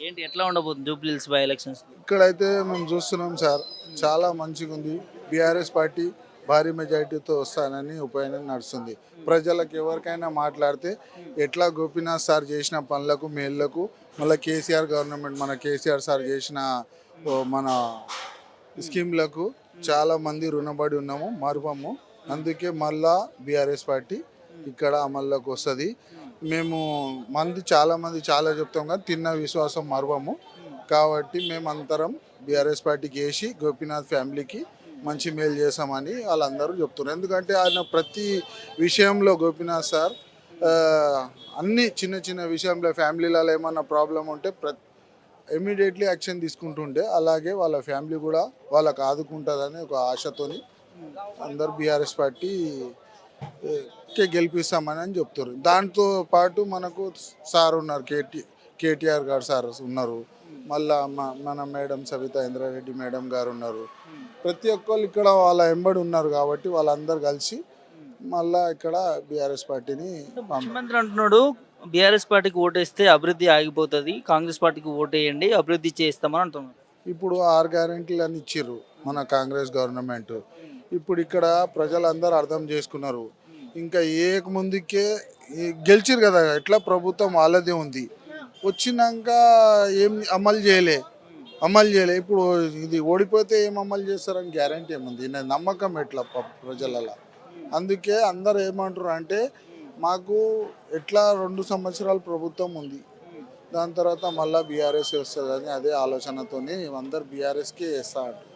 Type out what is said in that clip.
ఏంటి ఎట్లా ఉండబోతుంది జూబ్లీ హిల్స్ బై ఎలక్షన్స్? ఇక్కడైతే మేము చూస్తున్నాం సార్, చాలా మంచిగా ఉంది. బీఆర్ఎస్ పార్టీ భారీ మెజారిటీతో వస్తానని ఉపయోగం నడుస్తుంది. ప్రజలకు ఎవరికైనా మాట్లాడితే ఎట్లా గోపీనాథ్ సార్ చేసిన పనులకు మేళ్లకు, మళ్ళీ కేసీఆర్ గవర్నమెంట్ మన కేసీఆర్ సార్ చేసిన మన స్కీమ్లకు చాలా మంది రుణపడి ఉన్నాము, మరువము. అందుకే మళ్ళా బీఆర్ఎస్ పార్టీ ఇక్కడ అమల్లోకి వస్తుంది. మేము చాలా మంది చాలా చెప్తాం కానీ తిన్న విశ్వాసం మరువము. కాబట్టి మేము అందరం బీఆర్ఎస్ పార్టీకి వేసి గోపీనాథ్ ఫ్యామిలీకి మంచి మేలు చేసామని వాళ్ళందరూ చెప్తున్నారు. ఎందుకంటే ఆయన ప్రతి విషయంలో గోపీనాథ్ సార్ ఆ, అన్ని చిన్న చిన్న విషయంలో ఫ్యామిలీలలో ఏమన్నా ప్రాబ్లం ఉంటే ఇమీడియట్లీ యాక్షన్ తీసుకుంటుండే, అలాగే వాళ్ళ ఫ్యామిలీ కూడా వాళ్ళకు ఆదుకుంటుందని ఒక ఆశతోని అందరు బీఆర్ఎస్ పార్టీ గెలిపిస్తామని చెప్తారు. దాంతో పాటు మనకు సార్ ఉన్నారు, కేటీఆర్ గారు సార్ ఉన్నారు, మళ్ళా మన మేడం సవితా ఇంద్రారెడ్డి మేడం గారు ఉన్నారు. ప్రతి ఒక్కళ్ళు ఇక్కడ వాళ్ళ ఎంబడి ఉన్నారు కాబట్టి వాళ్ళందరూ కలిసి మళ్ళా ఇక్కడ బీఆర్ఎస్ పార్టీని ముఖ్యమంత్రి అంటున్నాడు బీఆర్ఎస్ పార్టీకి ఓటేస్తే అభివృద్ధి ఆగిపోతుంది, కాంగ్రెస్ పార్టీకి ఓటేయండి అభివృద్ధి చేస్తామని అంటున్నాడు. ఇప్పుడు 6 గ్యారెంటీలు అని ఇచ్చిర్రు మన కాంగ్రెస్ గవర్నమెంట్. ఇప్పుడు ఇక్కడ ప్రజలందరూ అర్థం చేసుకున్నారు. ఇంకా ముందుకే గెలిచిరు కదా, ఎట్లా ప్రభుత్వం వాళ్ళదే ఉంది. వచ్చినాక ఏం అమలు చేయలే. ఇప్పుడు ఇది ఓడిపోతే ఏం అమలు చేస్తారని గ్యారంటీ ఏముంది, నమ్మకం ఎట్లా ప్రజలలో. అందుకే అందరు ఏమంటారు అంటే మాకు ఎట్లా 2 సంవత్సరాలు ప్రభుత్వం ఉంది, దాని తర్వాత మళ్ళీ బీఆర్ఎస్ వస్తుందని అదే ఆలోచనతోని అందరు బీఆర్ఎస్కి వేస్తా అంటారు.